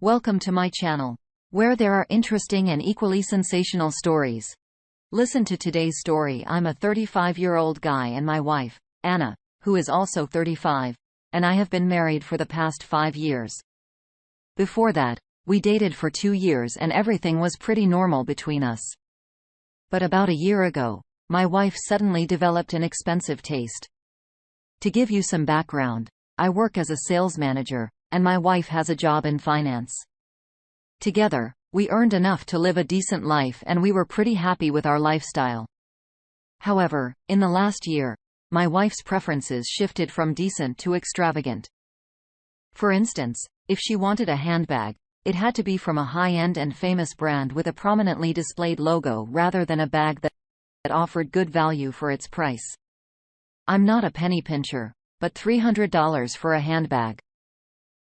Welcome to my channel, where there are interesting and equally sensational stories. Listen to today's story. I'm a 35-year-old guy and my wife, Anna, who is also 35, and I have been married for the past 5 years. Before that, we dated for 2 years and everything was pretty normal between us. But about a year ago, my wife suddenly developed an expensive taste. To give you some background, I work as a sales manager, and my wife has a job in finance. Together, we earned enough to live a decent life and we were pretty happy with our lifestyle. However, in the last year, my wife's preferences shifted from decent to extravagant. For instance, if she wanted a handbag, it had to be from a high-end and famous brand with a prominently displayed logo rather than a bag that offered good value for its price. I'm not a penny pincher, but $300 for a handbag.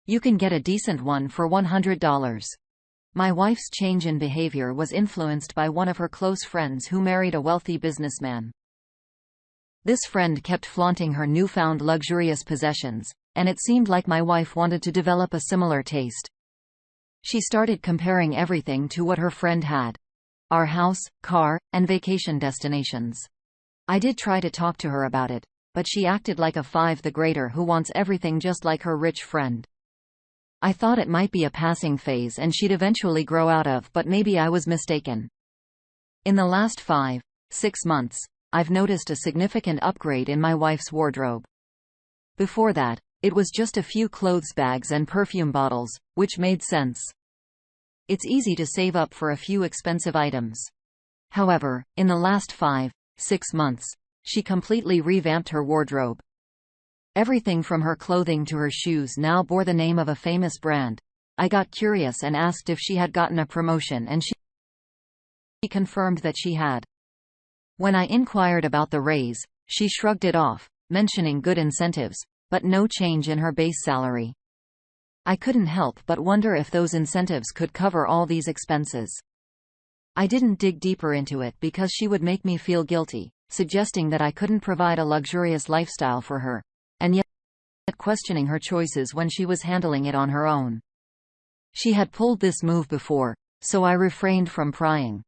You can get a decent one for $100. My wife's change in behavior was influenced by one of her close friends who married a wealthy businessman. This friend kept flaunting her newfound luxurious possessions, and it seemed like my wife wanted to develop a similar taste. She started comparing everything to what her friend had: our house, car, and vacation destinations. I did try to talk to her about it, but she acted like a 5 the grader who wants everything just like her rich friend. I thought it might be a passing phase and she'd eventually grow out of, but maybe I was mistaken. In the last 5-6 months, I've noticed a significant upgrade in my wife's wardrobe. Before that, it was just a few clothes bags and perfume bottles, which made sense. It's easy to save up for a few expensive items. However, in the last 5-6 months, she completely revamped her wardrobe. Everything from her clothing to her shoes now bore the name of a famous brand. I got curious and asked if she had gotten a promotion, and she confirmed that she had. When I inquired about the raise, she shrugged it off, mentioning good incentives, but no change in her base salary. I couldn't help but wonder if those incentives could cover all these expenses. I didn't dig deeper into it because she would make me feel guilty, suggesting that I couldn't provide a luxurious lifestyle for her, and yet questioning her choices when she was handling it on her own. She had pulled this move before, so I refrained from prying.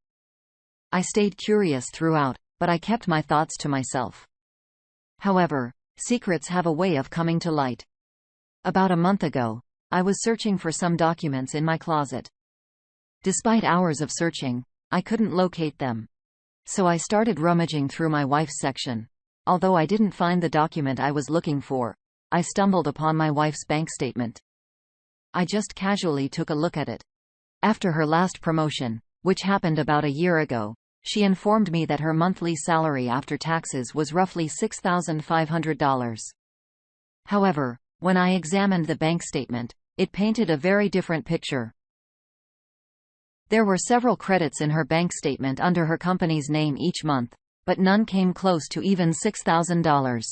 I stayed curious throughout, but I kept my thoughts to myself. However, secrets have a way of coming to light. About a month ago, I was searching for some documents in my closet. Despite hours of searching, I couldn't locate them. So I started rummaging through my wife's section. Although I didn't find the document I was looking for, I stumbled upon my wife's bank statement. I just casually took a look at it. After her last promotion, which happened about a year ago, she informed me that her monthly salary after taxes was roughly $6,500. However, when I examined the bank statement, it painted a very different picture. There were several credits in her bank statement under her company's name each month, but none came close to even $6,000.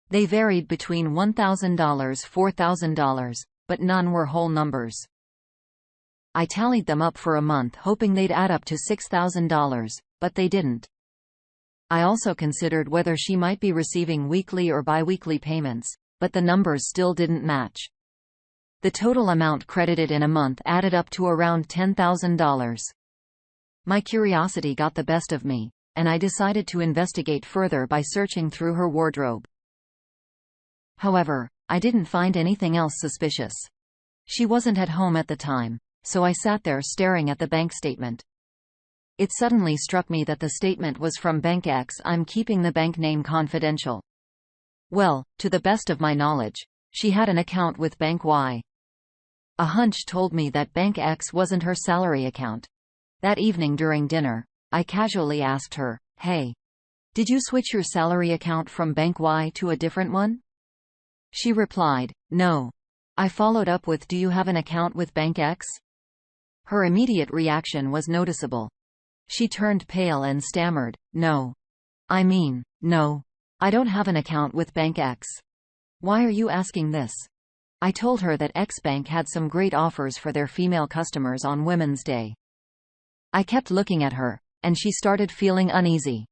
They varied between $1,000 $4,000, but none were whole numbers. I tallied them up for a month hoping they'd add up to $6,000, but they didn't. I also considered whether she might be receiving weekly or biweekly payments, but the numbers still didn't match. The total amount credited in a month added up to around $10,000. My curiosity got the best of me, and I decided to investigate further by searching through her wardrobe. However, I didn't find anything else suspicious. She wasn't at home at the time, so I sat there staring at the bank statement. It suddenly struck me that the statement was from Bank X. I'm keeping the bank name confidential. Well, to the best of my knowledge, she had an account with Bank Y. A hunch told me that Bank X wasn't her salary account. That evening during dinner, I casually asked her, "Hey, did you switch your salary account from Bank Y to a different one?" She replied, "No." I followed up with, "Do you have an account with Bank X?" Her immediate reaction was noticeable. She turned pale and stammered, "No. No. I don't have an account with Bank X. Why are you asking this?" I told her that X Bank had some great offers for their female customers on Women's Day. I kept looking at her, and she started feeling uneasy.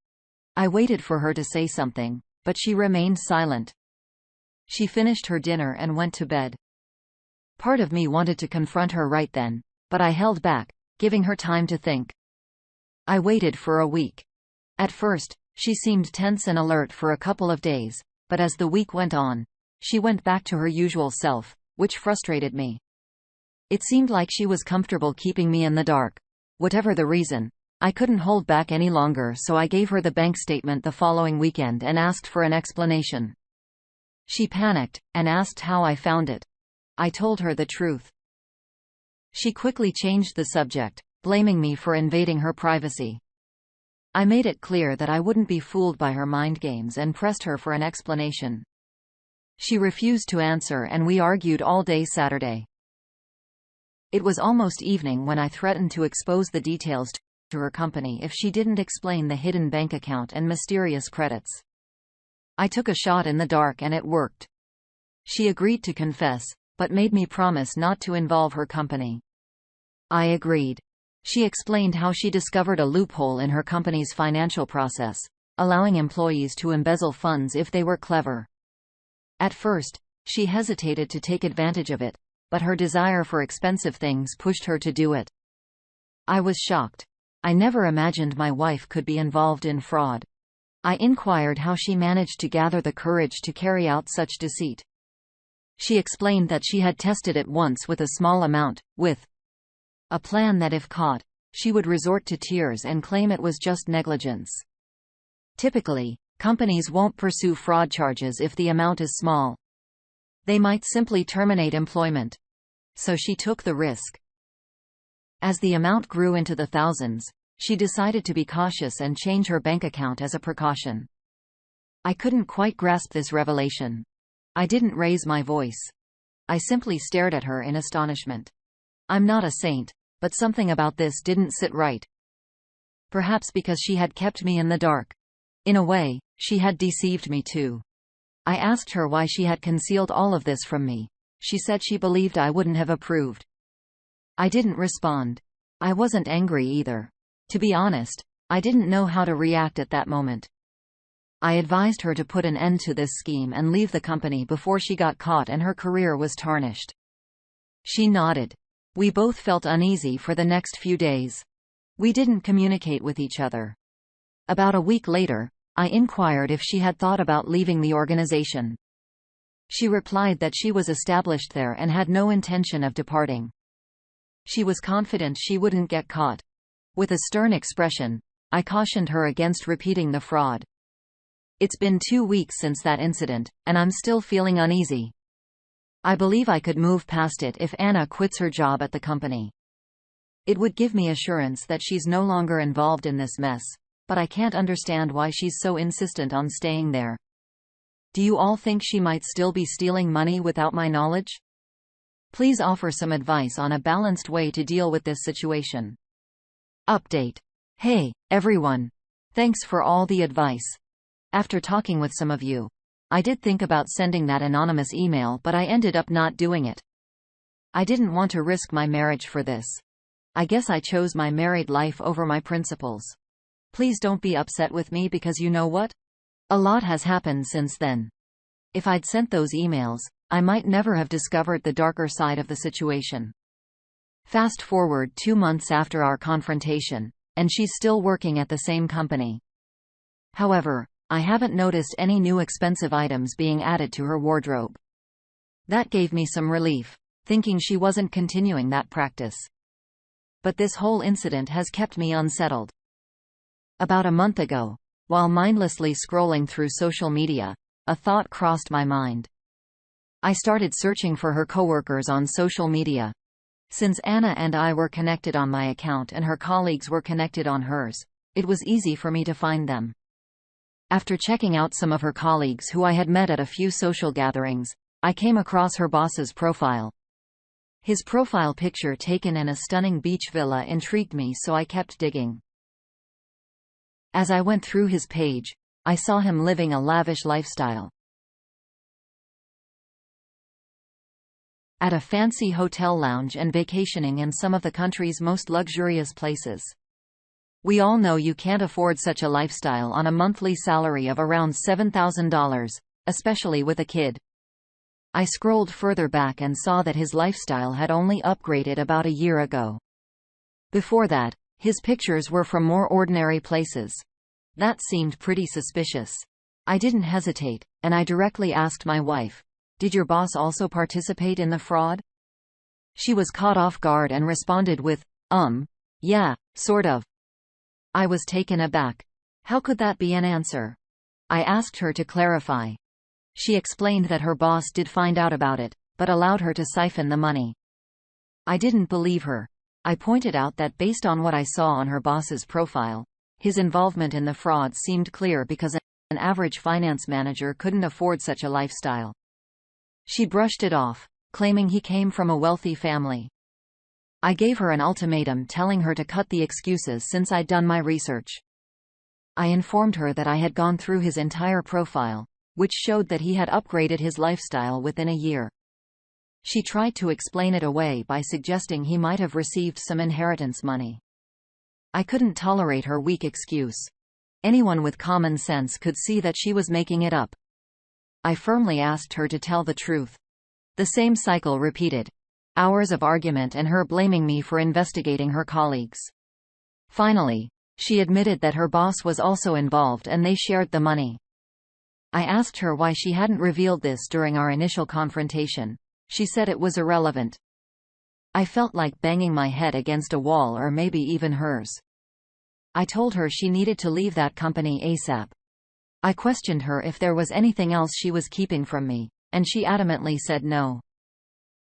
I waited for her to say something, but she remained silent. She finished her dinner and went to bed. Part of me wanted to confront her right then, but I held back, giving her time to think. I waited for a week. At first, she seemed tense and alert for a couple of days, but as the week went on, she went back to her usual self, which frustrated me. It seemed like she was comfortable keeping me in the dark. Whatever the reason, I couldn't hold back any longer, so I gave her the bank statement the following weekend and asked for an explanation. She panicked, and asked how I found it. I told her the truth. She quickly changed the subject, blaming me for invading her privacy. I made it clear that I wouldn't be fooled by her mind games and pressed her for an explanation. She refused to answer and we argued all day Saturday. It was almost evening when I threatened to expose the details to her company if she didn't explain the hidden bank account and mysterious credits. I took a shot in the dark and it worked. She agreed to confess, but made me promise not to involve her company. I agreed. She explained how she discovered a loophole in her company's financial process, allowing employees to embezzle funds if they were clever. At first, she hesitated to take advantage of it, but her desire for expensive things pushed her to do it. I was shocked. I never imagined my wife could be involved in fraud. I inquired how she managed to gather the courage to carry out such deceit. She explained that she had tested it once with a small amount, with a plan that if caught, she would resort to tears and claim it was just negligence. Typically, companies won't pursue fraud charges if the amount is small. They might simply terminate employment. So she took the risk. As the amount grew into the thousands, she decided to be cautious and change her bank account as a precaution. I couldn't quite grasp this revelation. I didn't raise my voice. I simply stared at her in astonishment. I'm not a saint, but something about this didn't sit right. Perhaps because she had kept me in the dark. In a way, she had deceived me too. I asked her why she had concealed all of this from me. She said she believed I wouldn't have approved. I didn't respond. I wasn't angry either. To be honest, I didn't know how to react at that moment. I advised her to put an end to this scheme and leave the company before she got caught and her career was tarnished. She nodded. We both felt uneasy for the next few days. We didn't communicate with each other. About a week later, I inquired if she had thought about leaving the organization. She replied that she was established there and had no intention of departing. She was confident she wouldn't get caught. With a stern expression, I cautioned her against repeating the fraud. It's been 2 weeks since that incident, and I'm still feeling uneasy. I believe I could move past it if Anna quits her job at the company. It would give me assurance that she's no longer involved in this mess, but I can't understand why she's so insistent on staying there. Do you all think she might still be stealing money without my knowledge? Please offer some advice on a balanced way to deal with this situation. Update. Hey, everyone. Thanks for all the advice. After talking with some of you, I did think about sending that anonymous email, but I ended up not doing it. I didn't want to risk my marriage for this. I guess I chose my married life over my principles. Please don't be upset with me because you know what? A lot has happened since then. If I'd sent those emails, I might never have discovered the darker side of the situation. Fast forward 2 months after our confrontation, and she's still working at the same company. However, I haven't noticed any new expensive items being added to her wardrobe. That gave me some relief, thinking she wasn't continuing that practice. But this whole incident has kept me unsettled. About a month ago, while mindlessly scrolling through social media, a thought crossed my mind. I started searching for her coworkers on social media. Since Anna and I were connected on my account and her colleagues were connected on hers, it was easy for me to find them. After checking out some of her colleagues who I had met at a few social gatherings, I came across her boss's profile. His profile picture taken in a stunning beach villa intrigued me, so I kept digging. As I went through his page, I saw him living a lavish lifestyle. At a fancy hotel lounge and vacationing in some of the country's most luxurious places. We all know you can't afford such a lifestyle on a monthly salary of around $7,000, especially with a kid. I scrolled further back and saw that his lifestyle had only upgraded about a year ago. Before that, his pictures were from more ordinary places. That seemed pretty suspicious. I didn't hesitate, and I directly asked my wife, "Did your boss also participate in the fraud?" She was caught off guard and responded with, yeah, sort of." I was taken aback. How could that be an answer? I asked her to clarify. She explained that her boss did find out about it, but allowed her to siphon the money. I didn't believe her. I pointed out that based on what I saw on her boss's profile, his involvement in the fraud seemed clear because an average finance manager couldn't afford such a lifestyle. She brushed it off, claiming he came from a wealthy family. I gave her an ultimatum telling her to cut the excuses since I'd done my research. I informed her that I had gone through his entire profile, which showed that he had upgraded his lifestyle within a year. She tried to explain it away by suggesting he might have received some inheritance money. I couldn't tolerate her weak excuse. Anyone with common sense could see that she was making it up. I firmly asked her to tell the truth. The same cycle repeated. Hours of argument and her blaming me for investigating her colleagues. Finally, she admitted that her boss was also involved and they shared the money. I asked her why she hadn't revealed this during our initial confrontation. She said it was irrelevant. I felt like banging my head against a wall, or maybe even hers. I told her she needed to leave that company ASAP. I questioned her if there was anything else she was keeping from me, and she adamantly said no.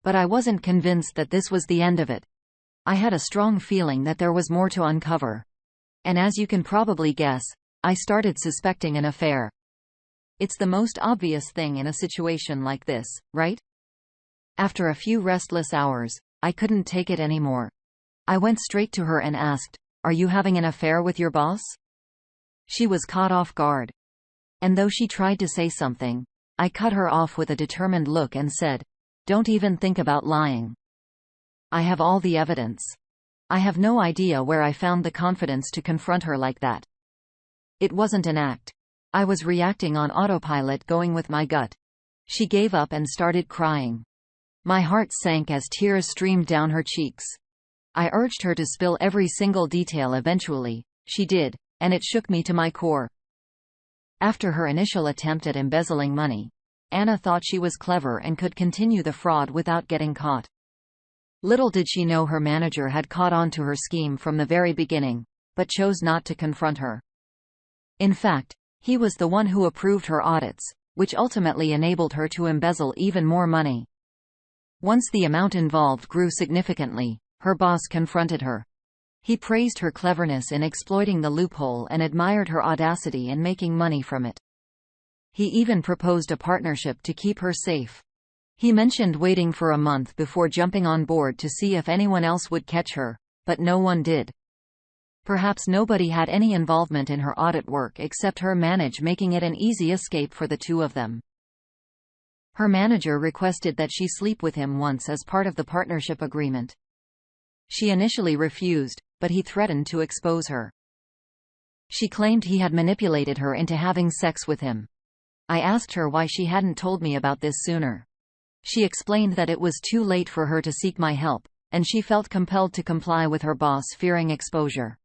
But I wasn't convinced that this was the end of it. I had a strong feeling that there was more to uncover. And as you can probably guess, I started suspecting an affair. It's the most obvious thing in a situation like this, right? After a few restless hours, I couldn't take it anymore. I went straight to her and asked, "Are you having an affair with your boss?" She was caught off guard. And though she tried to say something, I cut her off with a determined look and said, "Don't even think about lying. I have all the evidence." I have no idea where I found the confidence to confront her like that. It wasn't an act. I was reacting on autopilot, going with my gut. She gave up and started crying. My heart sank as tears streamed down her cheeks. I urged her to spill every single detail. Eventually, she did, and it shook me to my core. After her initial attempt at embezzling money, Anna thought she was clever and could continue the fraud without getting caught. Little did she know her manager had caught on to her scheme from the very beginning, but chose not to confront her. In fact, he was the one who approved her audits, which ultimately enabled her to embezzle even more money. Once the amount involved grew significantly, her boss confronted her. He praised her cleverness in exploiting the loophole and admired her audacity in making money from it. He even proposed a partnership to keep her safe. He mentioned waiting for a month before jumping on board to see if anyone else would catch her, but no one did. Perhaps nobody had any involvement in her audit work except her manager, making it an easy escape for the two of them. Her manager requested that she sleep with him once as part of the partnership agreement. She initially refused, but he threatened to expose her. She claimed he had manipulated her into having sex with him. I asked her why she hadn't told me about this sooner. She explained that it was too late for her to seek my help, and she felt compelled to comply with her boss, fearing exposure.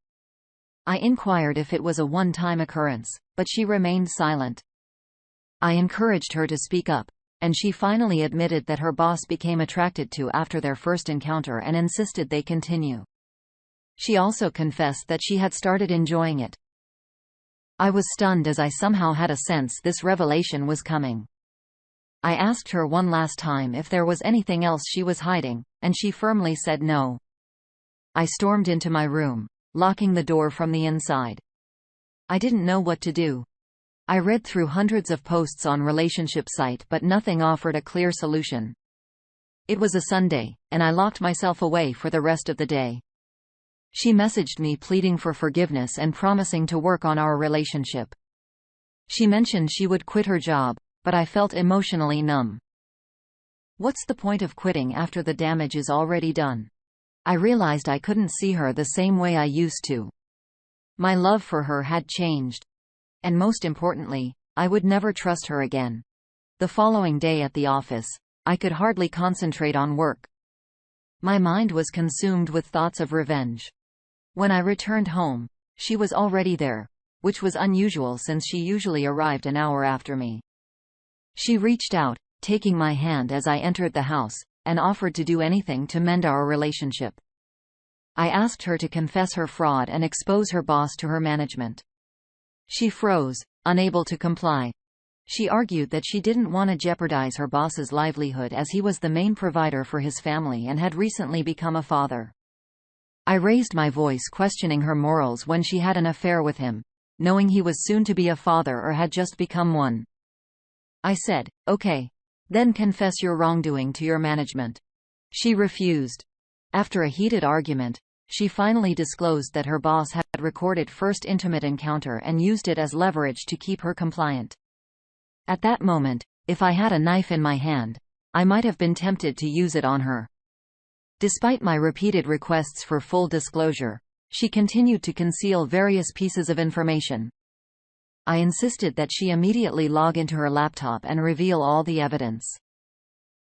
I inquired if it was a one-time occurrence, but she remained silent. I encouraged her to speak up, and she finally admitted that her boss became attracted to after their first encounter and insisted they continue. She also confessed that she had started enjoying it. I was stunned, as I somehow had a sense this revelation was coming. I asked her one last time if there was anything else she was hiding, and she firmly said no. I stormed into my room, locking the door from the inside. I didn't know what to do. I read through hundreds of posts on relationship site, but nothing offered a clear solution. It was a Sunday, and I locked myself away for the rest of the day. She messaged me pleading for forgiveness and promising to work on our relationship. She mentioned she would quit her job, but I felt emotionally numb. What's the point of quitting after the damage is already done? I realized I couldn't see her the same way I used to. My love for her had changed. And most importantly, I would never trust her again. The following day at the office, I could hardly concentrate on work. My mind was consumed with thoughts of revenge. When I returned home, she was already there, which was unusual since she usually arrived an hour after me. She reached out, taking my hand as I entered the house, and offered to do anything to mend our relationship. I asked her to confess her fraud and expose her boss to her management. She froze, unable to comply. She argued that she didn't want to jeopardize her boss's livelihood as he was the main provider for his family and had recently become a father. I raised my voice questioning her morals when she had an affair with him, knowing he was soon to be a father or had just become one. I said, "Okay. Then confess your wrongdoing to your management." She refused. After a heated argument, she finally disclosed that her boss had recorded first intimate encounter and used it as leverage to keep her compliant. At that moment, if I had a knife in my hand, I might have been tempted to use it on her. Despite my repeated requests for full disclosure, she continued to conceal various pieces of information. I insisted that she immediately log into her laptop and reveal all the evidence.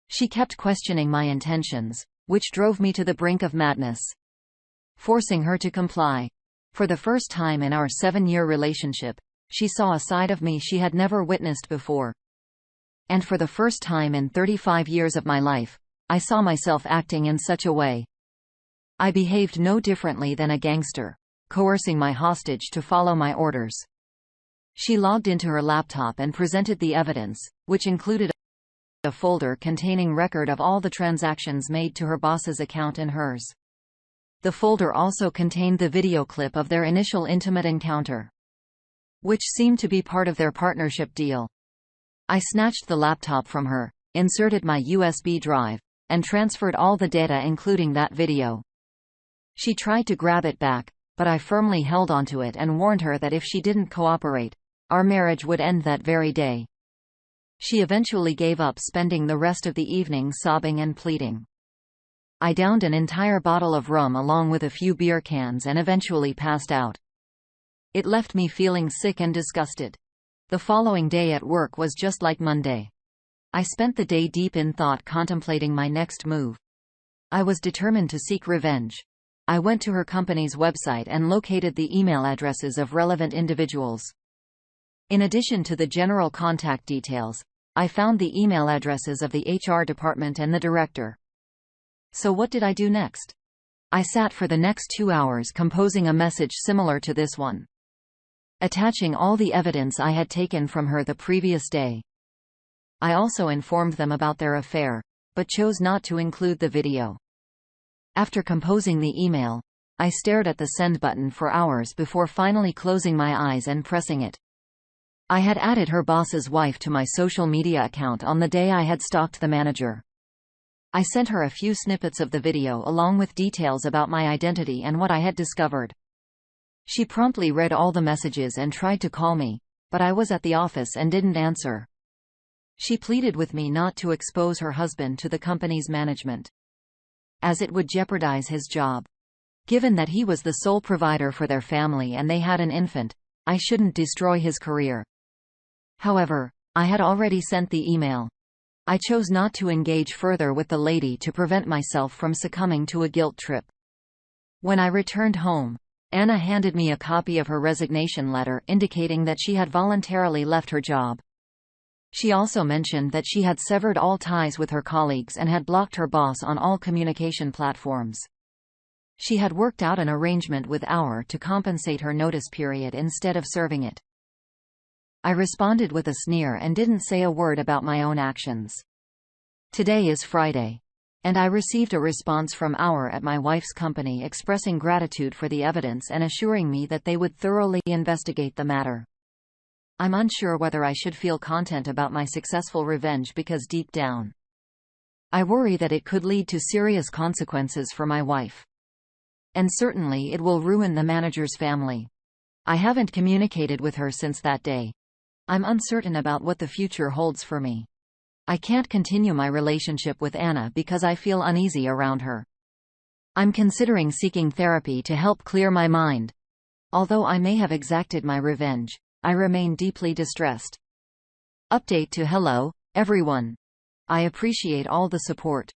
She kept questioning my intentions, which drove me to the brink of madness. Forcing her to comply. For the first time in our 7-year relationship, she saw a side of me she had never witnessed before. And for the first time in 35 years of my life, I saw myself acting in such a way. I behaved no differently than a gangster, coercing my hostage to follow my orders. She logged into her laptop and presented the evidence, which included a folder containing record of all the transactions made to her boss's account and hers. The folder also contained the video clip of their initial intimate encounter, which seemed to be part of their partnership deal. I snatched the laptop from her, inserted my USB drive, and transferred all the data including that video. She tried to grab it back, but I firmly held onto it and warned her that if she didn't cooperate, our marriage would end that very day. She eventually gave up, spending the rest of the evening sobbing and pleading. I downed an entire bottle of rum along with a few beer cans and eventually passed out. It left me feeling sick and disgusted. The following day at work was just like Monday. I spent the day deep in thought, contemplating my next move. I was determined to seek revenge. I went to her company's website and located the email addresses of relevant individuals. In addition to the general contact details, I found the email addresses of the HR department and the director. So what did I do next? I sat for the next 2 hours composing a message similar to this one, attaching all the evidence I had taken from her the previous day. I also informed them about their affair, but chose not to include the video. After composing the email, I stared at the send button for hours before finally closing my eyes and pressing it. I had added her boss's wife to my social media account on the day I had stalked the manager. I sent her a few snippets of the video along with details about my identity and what I had discovered. She promptly read all the messages and tried to call me, but I was at the office and didn't answer. She pleaded with me not to expose her husband to the company's management, as it would jeopardize his job. Given that he was the sole provider for their family and they had an infant, I shouldn't destroy his career. However, I had already sent the email. I chose not to engage further with the lady to prevent myself from succumbing to a guilt trip. When I returned home, Anna handed me a copy of her resignation letter indicating that she had voluntarily left her job. She also mentioned that she had severed all ties with her colleagues and had blocked her boss on all communication platforms. She had worked out an arrangement with Auer to compensate her notice period instead of serving it. I responded with a sneer and didn't say a word about my own actions. Today is Friday, and I received a response from Auer at my wife's company expressing gratitude for the evidence and assuring me that they would thoroughly investigate the matter. I'm unsure whether I should feel content about my successful revenge because deep down, I worry that it could lead to serious consequences for my wife. And certainly it will ruin the manager's family. I haven't communicated with her since that day. I'm uncertain about what the future holds for me. I can't continue my relationship with Anna because I feel uneasy around her. I'm considering seeking therapy to help clear my mind. Although I may have exacted my revenge, I remain deeply distressed. Update to hello, everyone. I appreciate all the support.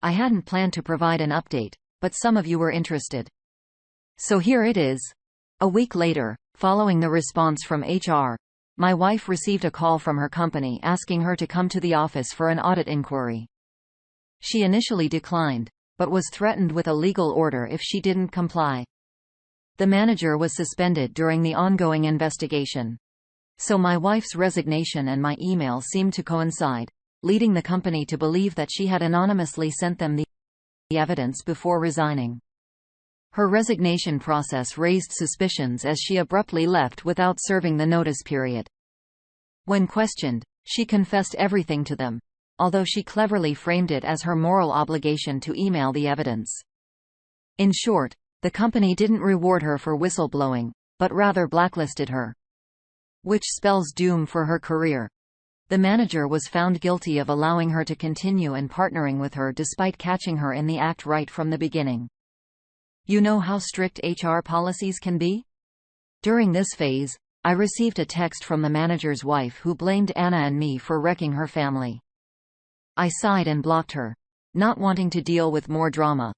I hadn't planned to provide an update, but some of you were interested. So here it is. A week later, following the response from HR, my wife received a call from her company asking her to come to the office for an audit inquiry. She initially declined, but was threatened with a legal order if she didn't comply. The manager was suspended during the ongoing investigation. So my wife's resignation and my email seemed to coincide, leading the company to believe that she had anonymously sent them the evidence before resigning. Her resignation process raised suspicions as she abruptly left without serving the notice period. When questioned, she confessed everything to them, although she cleverly framed it as her moral obligation to email the evidence. In short, the company didn't reward her for whistleblowing, but rather blacklisted her. Which spells doom for her career. The manager was found guilty of allowing her to continue and partnering with her despite catching her in the act right from the beginning. You know how strict HR policies can be? During this phase, I received a text from the manager's wife who blamed Anna and me for wrecking her family. I sighed and blocked her, not wanting to deal with more drama.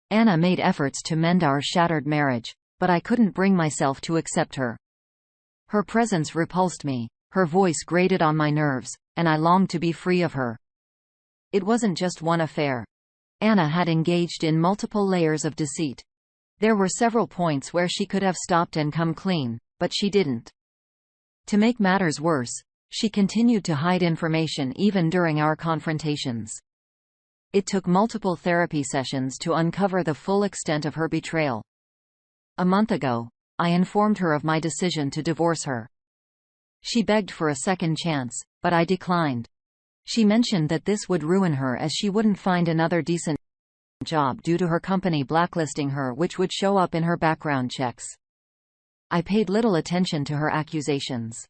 Anna made efforts to mend our shattered marriage, but I couldn't bring myself to accept her. Her presence repulsed me, her voice grated on my nerves, and I longed to be free of her. It wasn't just one affair. Anna had engaged in multiple layers of deceit. There were several points where she could have stopped and come clean, but she didn't. To make matters worse, she continued to hide information even during our confrontations. It took multiple therapy sessions to uncover the full extent of her betrayal. A month ago, I informed her of my decision to divorce her. She begged for a second chance, but I declined. She mentioned that this would ruin her as she wouldn't find another decent job due to her company blacklisting her, which would show up in her background checks. I paid little attention to her accusations.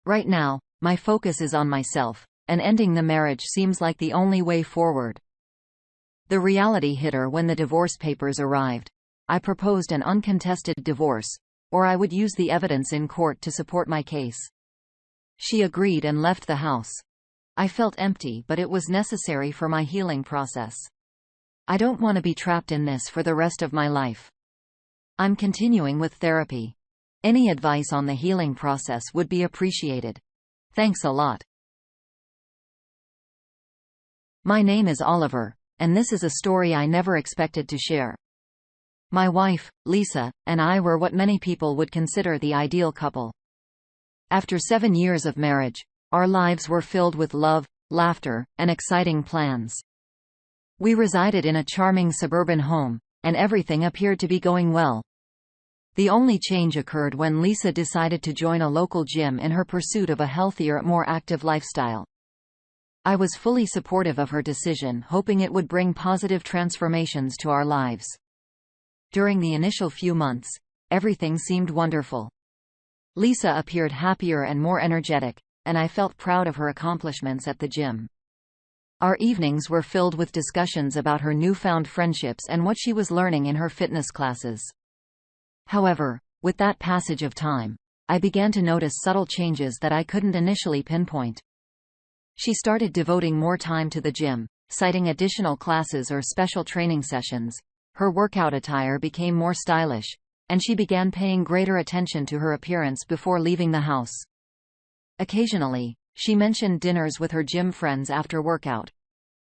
Right now, my focus is on myself, and ending the marriage seems like the only way forward. The reality hit her when the divorce papers arrived. I proposed an uncontested divorce, or I would use the evidence in court to support my case. She agreed and left the house. I felt empty, but it was necessary for my healing process. I don't want to be trapped in this for the rest of my life. I'm continuing with therapy. Any advice on the healing process would be appreciated. Thanks a lot. My name is Oliver, and this is a story I never expected to share. My wife, Lisa, and I were what many people would consider the ideal couple. After 7 years of marriage, our lives were filled with love, laughter, and exciting plans. We resided in a charming suburban home, and everything appeared to be going well. The only change occurred when Lisa decided to join a local gym in her pursuit of a healthier, more active lifestyle. I was fully supportive of her decision, hoping it would bring positive transformations to our lives. During the initial few months, everything seemed wonderful. Lisa appeared happier and more energetic, and I felt proud of her accomplishments at the gym. Our evenings were filled with discussions about her newfound friendships and what she was learning in her fitness classes. However, with that passage of time, I began to notice subtle changes that I couldn't initially pinpoint. She started devoting more time to the gym, citing additional classes or special training sessions. Her workout attire became more stylish, and she began paying greater attention to her appearance before leaving the house. Occasionally, she mentioned dinners with her gym friends after workout.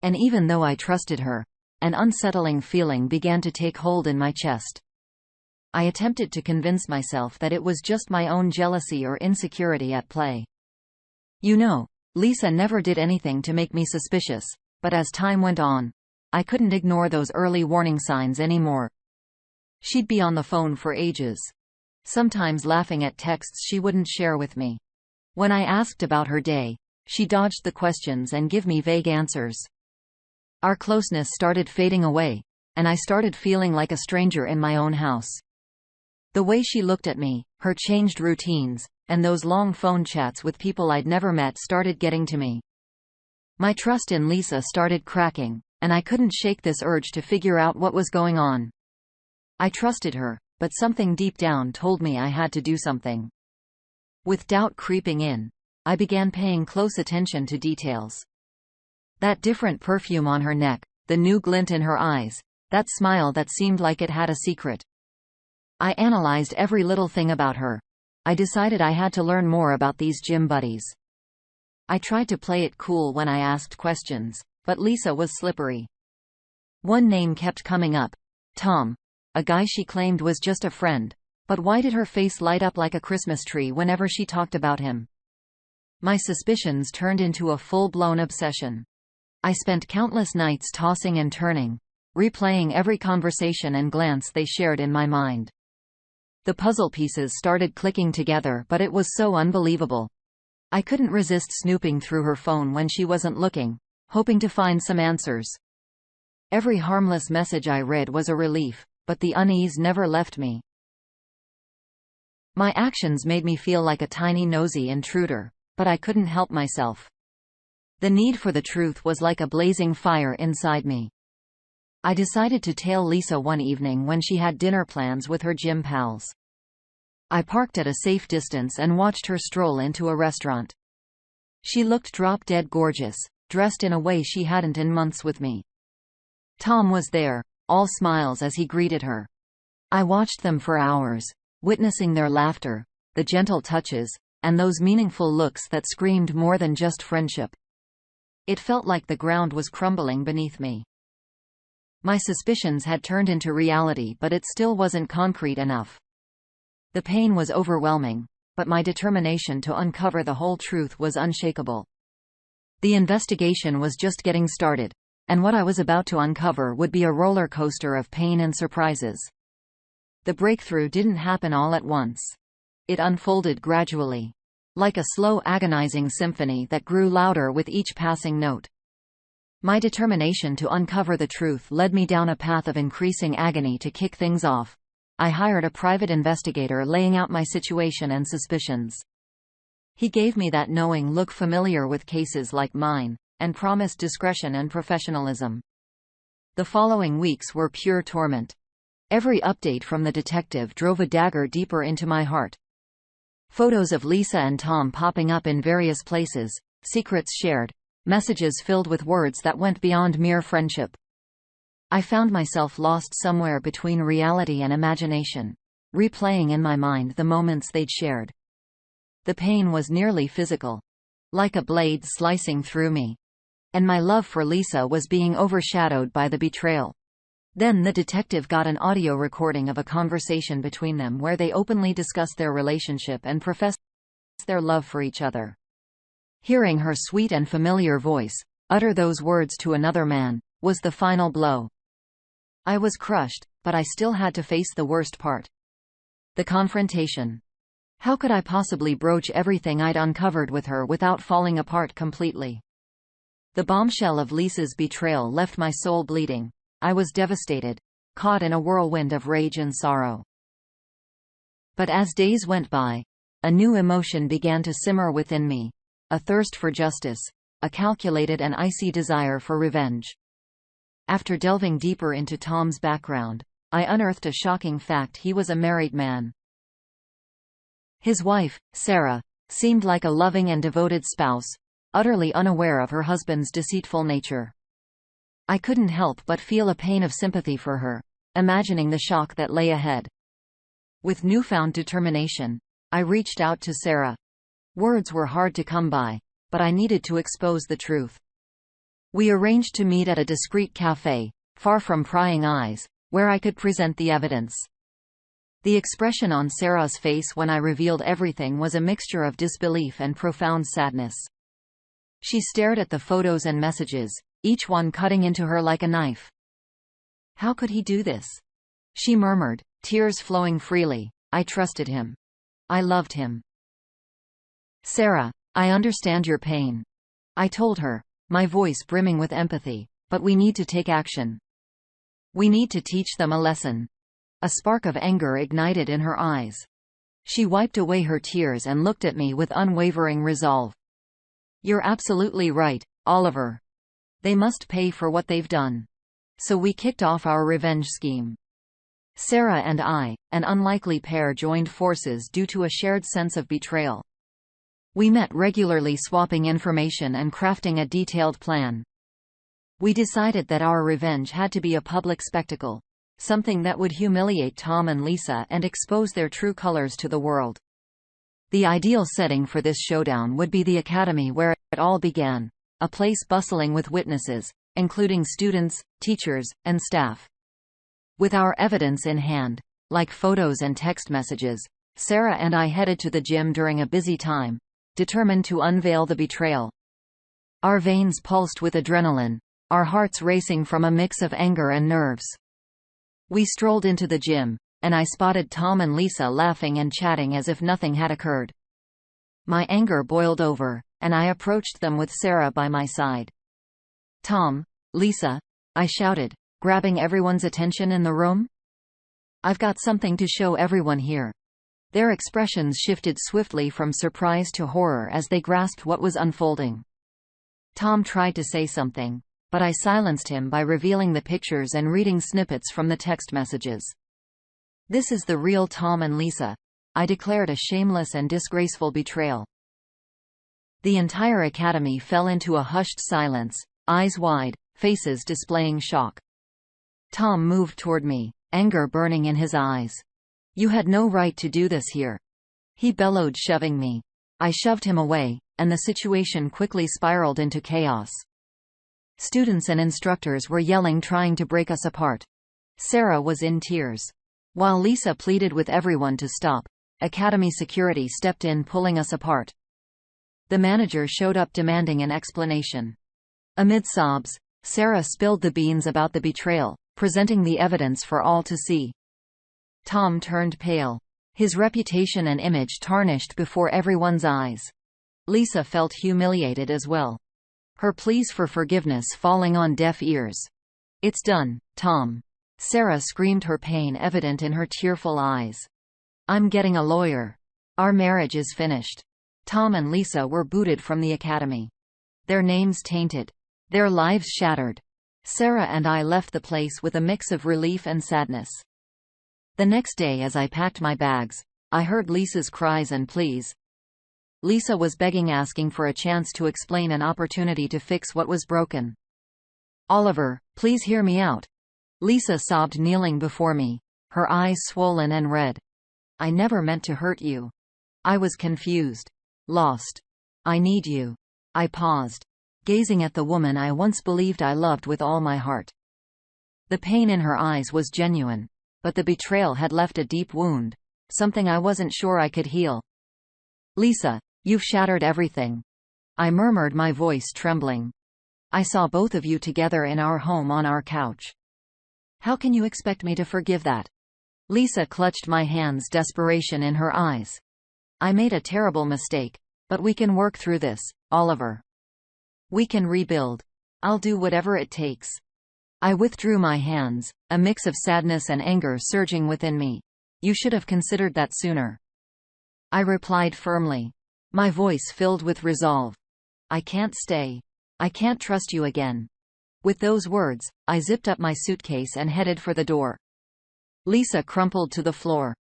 And even though I trusted her, an unsettling feeling began to take hold in my chest. I attempted to convince myself that it was just my own jealousy or insecurity at play. You know, Lisa never did anything to make me suspicious, but as time went on, I couldn't ignore those early warning signs anymore. She'd be on the phone for ages, sometimes laughing at texts she wouldn't share with me. When I asked about her day, she dodged the questions and gave me vague answers. Our closeness started fading away, and I started feeling like a stranger in my own house. The way she looked at me, her changed routines, and those long phone chats with people I'd never met started getting to me. My trust in Lisa started cracking, and I couldn't shake this urge to figure out what was going on. I trusted her, but something deep down told me I had to do something. With doubt creeping in, I began paying close attention to details. That different perfume on her neck, the new glint in her eyes, that smile that seemed like it had a secret. I analyzed every little thing about her. I decided I had to learn more about these gym buddies. I tried to play it cool when I asked questions, but Lisa was slippery. One name kept coming up. Tom. A guy she claimed was just a friend. But why did her face light up like a Christmas tree whenever she talked about him? My suspicions turned into a full-blown obsession. I spent countless nights tossing and turning, replaying every conversation and glance they shared in my mind. The puzzle pieces started clicking together, but it was so unbelievable. I couldn't resist snooping through her phone when she wasn't looking, hoping to find some answers. Every harmless message I read was a relief, but the unease never left me. My actions made me feel like a tiny nosy intruder, but I couldn't help myself. The need for the truth was like a blazing fire inside me. I decided to tail Lisa one evening when she had dinner plans with her gym pals. I parked at a safe distance and watched her stroll into a restaurant. She looked drop-dead gorgeous, dressed in a way she hadn't in months with me. Tom was there, all smiles as he greeted her. I watched them for hours, witnessing their laughter, the gentle touches, and those meaningful looks that screamed more than just friendship. It felt like the ground was crumbling beneath me. My suspicions had turned into reality, but it still wasn't concrete enough. The pain was overwhelming, but my determination to uncover the whole truth was unshakable. The investigation was just getting started, and what I was about to uncover would be a roller coaster of pain and surprises. The breakthrough didn't happen all at once. It unfolded gradually, like a slow, agonizing symphony that grew louder with each passing note. My determination to uncover the truth led me down a path of increasing agony. To kick things off, I hired a private investigator, laying out my situation and suspicions. He gave me that knowing look familiar with cases like mine, and promised discretion and professionalism. The following weeks were pure torment. Every update from the detective drove a dagger deeper into my heart. Photos of Lisa and Tom popping up in various places, secrets shared, messages filled with words that went beyond mere friendship. I found myself lost somewhere between reality and imagination, replaying in my mind the moments they'd shared. The pain was nearly physical, like a blade slicing through me. And my love for Lisa was being overshadowed by the betrayal. Then the detective got an audio recording of a conversation between them where they openly discussed their relationship and professed their love for each other. Hearing her sweet and familiar voice utter those words to another man was the final blow. I was crushed, but I still had to face the worst part. The confrontation. How could I possibly broach everything I'd uncovered with her without falling apart completely? The bombshell of Lisa's betrayal left my soul bleeding. I was devastated, caught in a whirlwind of rage and sorrow. But as days went by, a new emotion began to simmer within me, a thirst for justice, a calculated and icy desire for revenge. After delving deeper into Tom's background, I unearthed a shocking fact: he was a married man. His wife, Sarah, seemed like a loving and devoted spouse, utterly unaware of her husband's deceitful nature. I couldn't help but feel a pain of sympathy for her, imagining the shock that lay ahead. With newfound determination, I reached out to Sarah. Words were hard to come by, but I needed to expose the truth. We arranged to meet at a discreet cafe, far from prying eyes, where I could present the evidence. The expression on Sarah's face when I revealed everything was a mixture of disbelief and profound sadness. She stared at the photos and messages, each one cutting into her like a knife. How could he do this? She murmured, tears flowing freely. I trusted him. I loved him. Sarah, I understand your pain. I told her, my voice brimming with empathy, but we need to take action. We need to teach them a lesson. A spark of anger ignited in her eyes. She wiped away her tears and looked at me with unwavering resolve. You're absolutely right, Oliver. They must pay for what they've done. So we kicked off our revenge scheme. Sarah and I, an unlikely pair, joined forces due to a shared sense of betrayal. We met regularly, swapping information and crafting a detailed plan. We decided that our revenge had to be a public spectacle, something that would humiliate Tom and Lisa and expose their true colors to the world. The ideal setting for this showdown would be the academy where it all began, a place bustling with witnesses, including students, teachers, and staff. With our evidence in hand, like photos and text messages, Sarah and I headed to the gym during a busy time, determined to unveil the betrayal. Our veins pulsed with adrenaline, our hearts racing from a mix of anger and nerves. We strolled into the gym, and I spotted Tom and Lisa laughing and chatting as if nothing had occurred. My anger boiled over, and I approached them with Sarah by my side. "Tom, Lisa," I shouted, grabbing everyone's attention in the room. "I've got something to show everyone here." Their expressions shifted swiftly from surprise to horror as they grasped what was unfolding. Tom tried to say something, but I silenced him by revealing the pictures and reading snippets from the text messages. "This is the real Tom and Lisa," I declared, a shameless and disgraceful betrayal. The entire academy fell into a hushed silence, eyes wide, faces displaying shock. Tom moved toward me, anger burning in his eyes. "You had no right to do this here," he bellowed, shoving me. I shoved him away, and the situation quickly spiraled into chaos. Students and instructors were yelling, trying to break us apart. Sarah was in tears. While Lisa pleaded with everyone to stop, academy security stepped in, pulling us apart. The manager showed up demanding an explanation. Amid sobs, Sarah spilled the beans about the betrayal, presenting the evidence for all to see. Tom turned pale, his reputation and image tarnished before everyone's eyes. Lisa felt humiliated as well, her pleas for forgiveness falling on deaf ears. "It's done, Tom," Sarah screamed, her pain evident in her tearful eyes. "I'm getting a lawyer. Our marriage is finished." Tom and Lisa were booted from the academy. Their names tainted. Their lives shattered. Sarah and I left the place with a mix of relief and sadness. The next day, as I packed my bags, I heard Lisa's cries and pleas. Lisa was begging, asking for a chance to explain, an opportunity to fix what was broken. "Oliver, please hear me out," Lisa sobbed, kneeling before me, her eyes swollen and red. "I never meant to hurt you. I was confused. Lost. I need you." I paused, gazing at the woman I once believed I loved with all my heart. The pain in her eyes was genuine, but the betrayal had left a deep wound, something I wasn't sure I could heal. "Lisa, you've shattered everything," I murmured, my voice trembling. "I saw both of you together in our home on our couch. How can you expect me to forgive that?" Lisa clutched my hands, desperation in her eyes. "I made a terrible mistake, but we can work through this, Oliver. We can rebuild. I'll do whatever it takes." I withdrew my hands, a mix of sadness and anger surging within me. "You should have considered that sooner," I replied firmly, my voice filled with resolve. "I can't stay. I can't trust you again." With those words, I zipped up my suitcase and headed for the door. Lisa crumpled to the floor,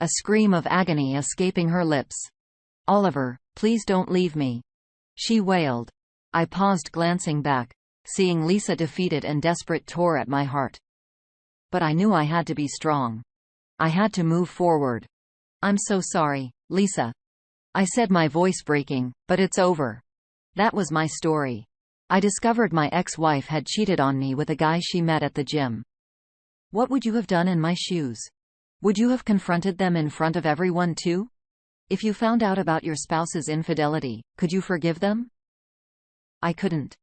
a scream of agony escaping her lips. "Oliver, please don't leave me," she wailed. I paused, glancing back, seeing Lisa defeated and desperate, tore at my heart. But I knew I had to be strong. I had to move forward. "I'm so sorry, Lisa," I said, my voice breaking, "but it's over. That was my story. I discovered my ex-wife had cheated on me with a guy she met at the gym. What would you have done in my shoes? Would you have confronted them in front of everyone too? If you found out about your spouse's infidelity, could you forgive them?" I couldn't.